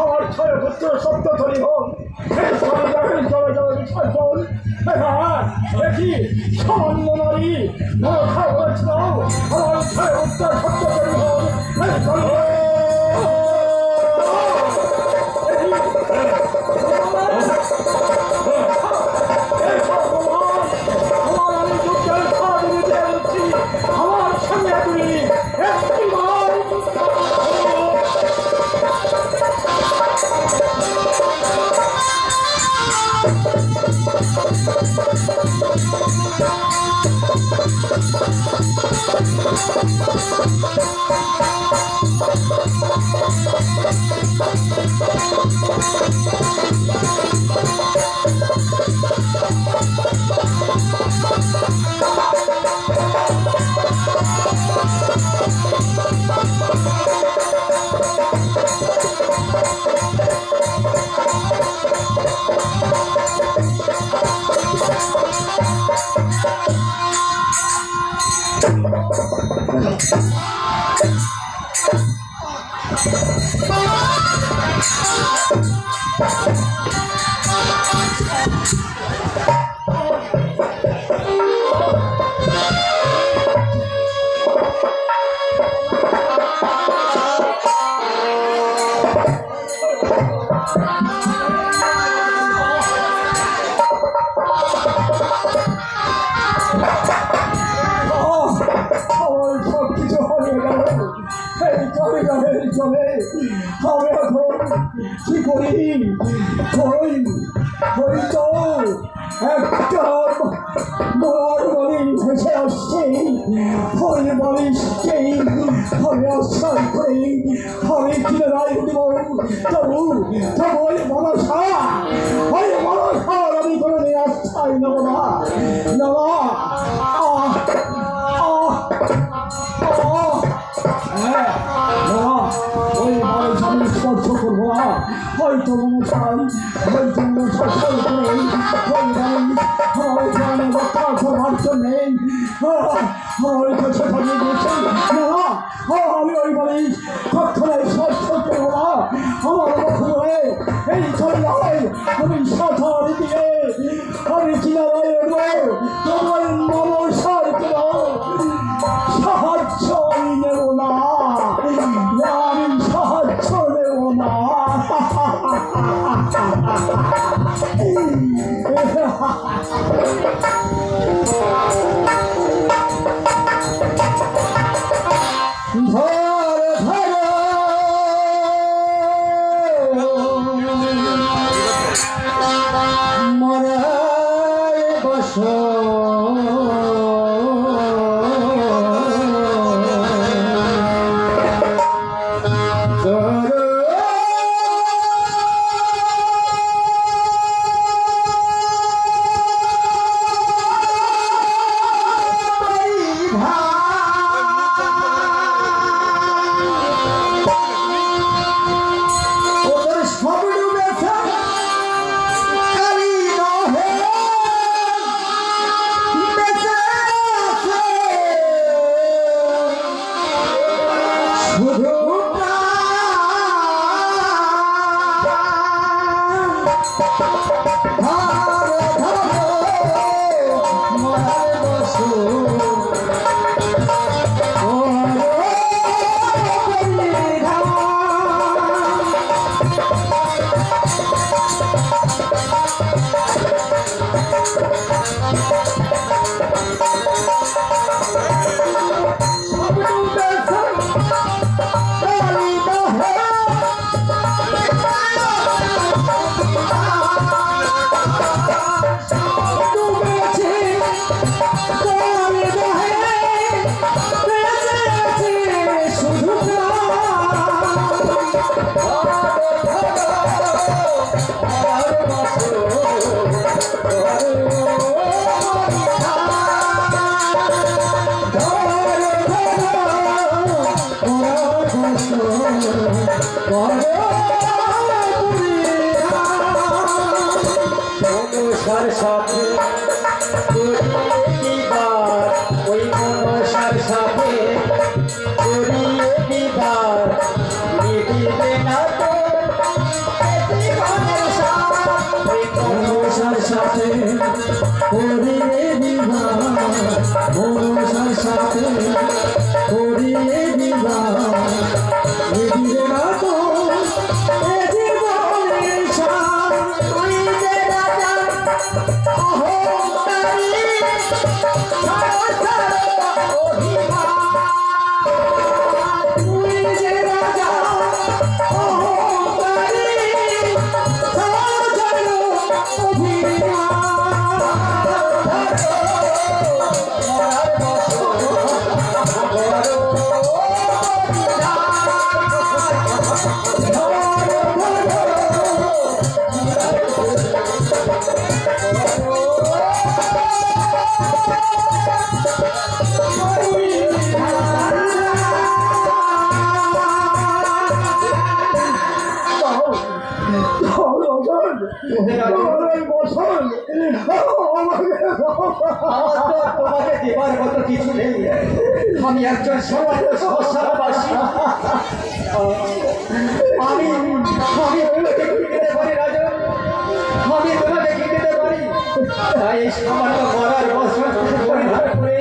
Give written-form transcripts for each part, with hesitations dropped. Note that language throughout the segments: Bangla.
আমার ছয় পুত্র সত্য ধরি হন জলে জলে বিষয় হন দেখি সামান্য নারী আমার ছয় পুত্র সত্য ধরি হন আমার সঙ্গে তুমি কি করি একটা বড় বলি ভেসে আসছে ফলে বলিসকে আমি আশ্রয় করি আমি কিনে রায় দিব তবু ওই মনসা আমি কোনো দিন আশ্রয় নেব না ওই মানুষ আমি স্পর্শ করবো না হয়তো মনসাই হয়তো মনসা সই করে ওই মানুষ আমার প্রাণে রক্ষা করবার জন্যে আমার কাছে পাঠিয়ে দিয়েছে না আমি ওই মানুষ কখনোই স্পর্শ করবো না আমার মুখে এই চলে আমি সাঁতার দিয়ে আমি কিনারায় উঠবো তোমার মনসার কোনো সাহায্য আমি নেব না আমি সাহায্য নেব না মরায় বসো মনসার সাথে করিয়ে বিবার, ওই মনসার সাথে করিয়ে বিবার, মিটিবে না তো জীবনের সাথ। ওই মনসার সাথে করিয়ে বিবার, মনসার সাথে করিয়ে বিবার, মিটিবে না তো জীবনের সাথ। ওই যে রাজা অহংকারী অভিমান, তুই যে রাজা অহংকারী তোমাকে দেবার মতো কিছু নেই। আমি একজন সামান্য সমস্যাবাসী। আমি তোমাকে কি দিতে পারি রাজা? আমি তোমাকে কি দিতে পারি? তাই এই সামান্য মরার বছর পরিধান করে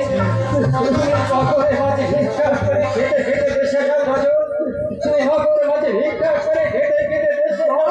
তুমি সকলের মাঝে ভিক্ষা করে খেতে খেতে দেশে যাও রাজা। তুমি সকলের মাঝে ভিক্ষা করে খেতে খেতে দেশে যাও।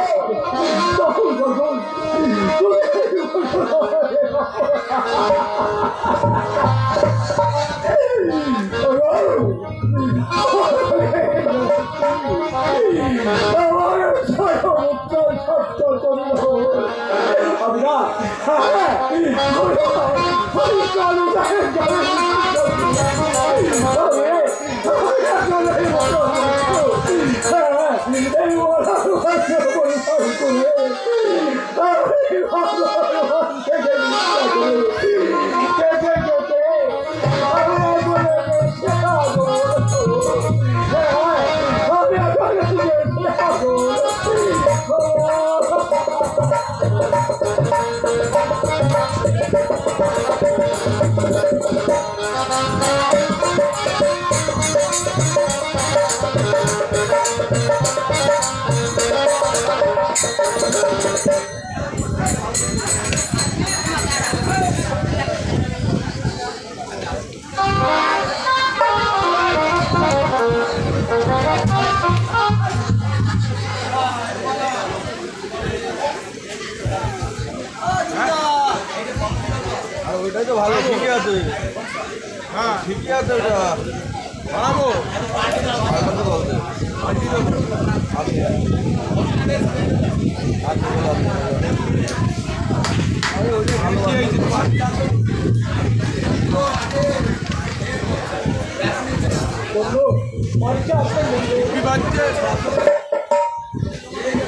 ওইটাই তো ভালো, ঠিকই আছে। হ্যাঁ ঠিকই আছে, ওটা বানাবো বলতে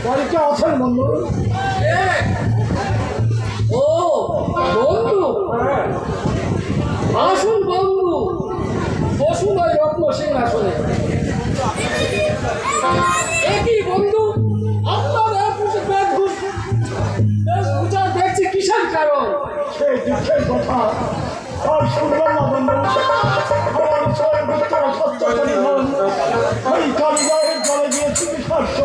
বাড়িতে আছেন বন্ধু? ও বন্ধু, আসুন বন্ধু, বসুন ওই রত্ন সিংহাসনে। একই বন্ধু, আপনার বেশভূষা দেখছি কিসের কারণ? সেই দুঃখের কথা আর শুনলাম না বন্ধু। আমার স্বয়ংপুত্র সত্যকালী হন ওই কালীবাহের জলে গিয়ে চিকিৎসার্থ।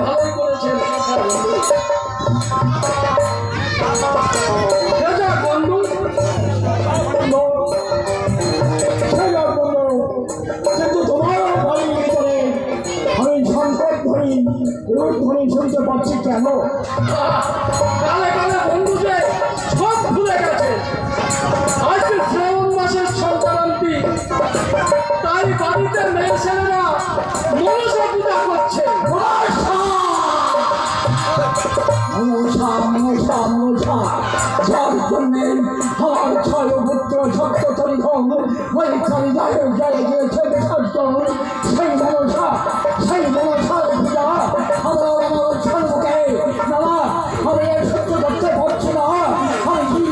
ভালোই করেছেন বন্ধু। কিন্তু তোমার বাড়ির ভিতরে আমি সংকট ধ্বনি রোগ ধ্বনি শুনতে পাচ্ছি কেন? কালে কালে বন্ধু যে সব ভুলে গেছে। আজকে শ্রাবণ মাসের সংক্রান্তি, তাই বাড়িতে মেয়ে ছেলেরা মনসা পূজা করছে। আমার মনসা মনসা মনসা যার জন্যে আমার ছয় পুত্র সপ্ততরী ধন ওই কালিদায় জয় গিয়েছে বিসর্জন সেই মনসার পূজা আমার সর্বকে বাবা আমি এর সত্য করতে পারছি না আমি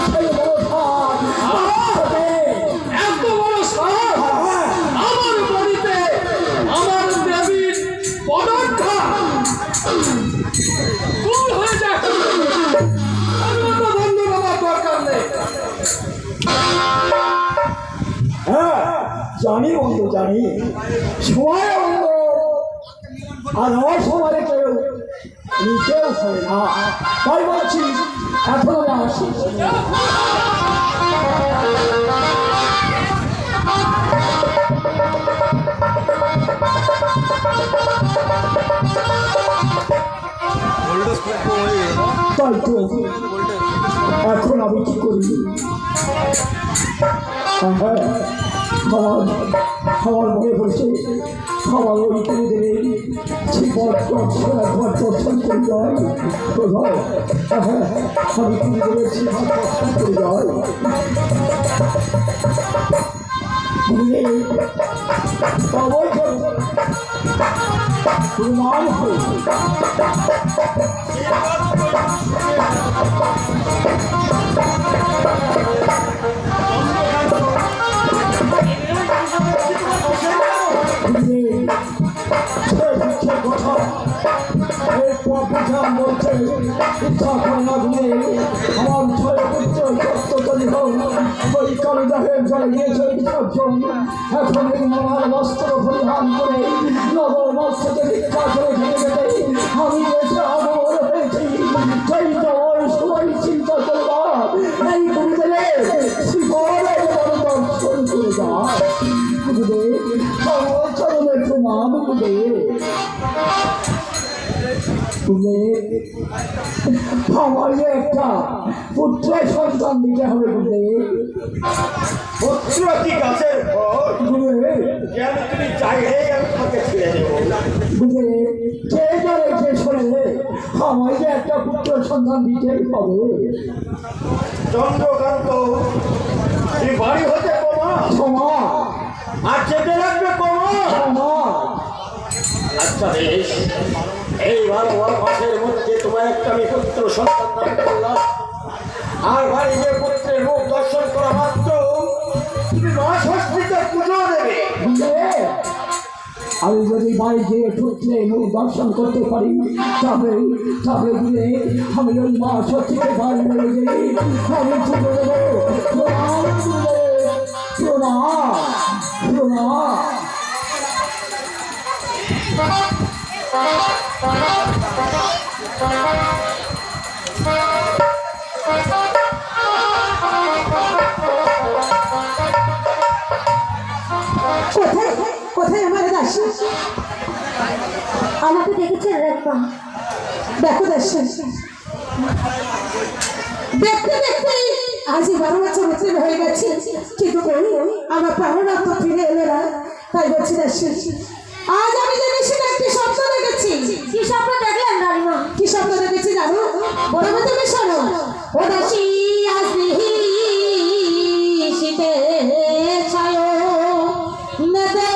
সেই মনসা এত বড় সাহস আমার বাড়িতে আমার দেবীর পদার্থা ভুল হয়ে যায় অন্যত বন্ধু আমার দরকার নেই হ্যাঁ জানি বন্ধু জানি সময় বন্ধু আর অসময়ে কেউ নিতেও হয় না তাই বলছি এখন আমি আসি ভোল্টেজ খুব কম হয়ে গেল তাই তো এখন আমি কি করি হ্যাঁ আমার মনে হচ্ছে আমার ওই দিনের একবার দর্শন করে যায় কোথায় আমি তুমি বলেছি দর্শন করে যায় প্রমাণ হয়ে আমার ছয় পুত্র সপ্ততরী ধন ওই কালিদাহের জয় গিয়েছে বিসর্জন এখন এই মহান বস্ত্র পরিধান করে নগর মস্তকে ভিক্ষা করে ঘিরে যেতে আমি এসে আগর হয়েছি সেই জয় সবাই চিন্তা করবা এই গুরুদেব শিবরের দর্শন করে যায় গুরুদেব চরণের প্রণাম গুরুদেব আমার একটা পুত্র সন্তান দিতে হবে পুত্র কি গাছের ফল যেন তুমি চাইলেই আমি তোমাকে ছেড়ে দেবো কে জানে কে শোনে আমার যে একটা পুত্র সন্তান দিতেই হবে চন্দ্রকান্ত তুই বাড়ি হতে কমা ক্ষমা আর যেতে লাগবে কমা ক্ষমা আচ্ছা বেশ এই 12 মাসের মধ্যে তোমার একটা আমি পুত্র সন্তান দান করলাম আর বাড়ি যে পুত্রের মুখ দর্শন করা মাত্র তুমি মা ষষ্ঠীতে পুজো দেবে আমি যদি বাড়ি গিয়ে পুত্রে মুখ দর্শন করতে পারি তবে গিয়ে আমি ওই মা সত্যিকে বাড়ি মেরে যাই আমি পুজো দেবো প্রণাম কোথায় আমার দাসী আমাকে দেখেছেন একবার দেখো দাসী দেখতে দেখতে আজ 12 বছর উত্তীর্ণ হয়ে গেছে কিন্তু আমার প্রাণনাথ তো ফিরে এলো না তাই বলছি দাসী আজ আমি যে সেটা একটি স্বপ্ন দেখেছি কি স্বপ্ন দেখলেন রানীমা কি স্বপ্ন দেখেছি জানো বড় তুমি শোনো ও দাসী আজ শীতে ছায় নদে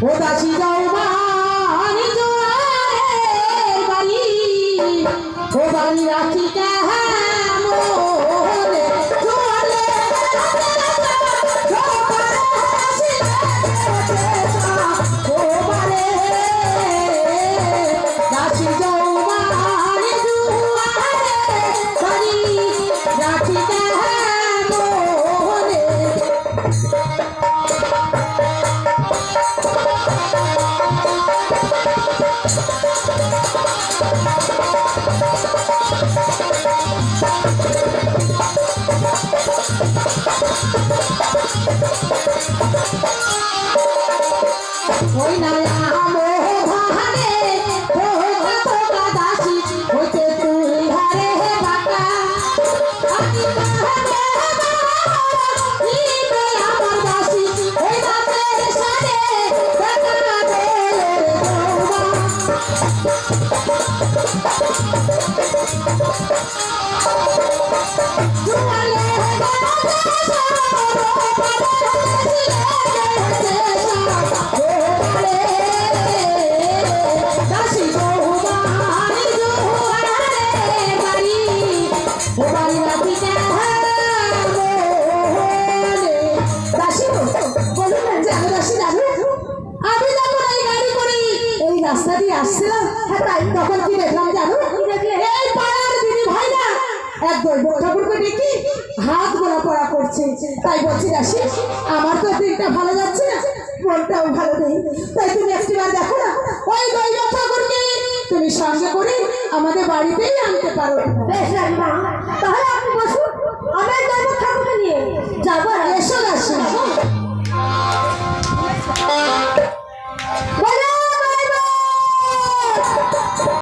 ও দাসী যাও বাড়ি জোয়ারের বাড়ি ও বাড়ি রাখি কেমনে জোয়ারে ও বারে দাসী যাও বাড়ি জোয়ারের বাড়ি রাখি কেমনে ওই না মোহানে ও তোকা দাসী হইতে তুই হারে বাঁকা আমি কাহারে নিবে আমার দাসী ওই রাতের সাথে দেখা দে জুয়ালে দাসী বহুবারি জোয়ারের বাড়ি ও বাড়ি রাখি কেমনে দাসী বলুন না যে আমি দাসী জানো আমি যখন এই গাড়ি করি এই রাস্তা দিয়ে আসছিলাম হ্যাঁ তাই তখন কি দেখলাম জানো এই পাড়ার দিদি ভাই না এক দৈব ঠাকুরকে ডেকে হাত গোলা পড়া করছে তাই বলছি দাসী আমার তো দিনটা ভালো যাচ্ছে না মনটাও ভালো নেই তাই তুমি একটিবার দেখো না ওই দৈব ঠাকুরকে তুমি সঙ্গে করে আমাদের বাড়িতেই আনতে পারো বেশ রানীমা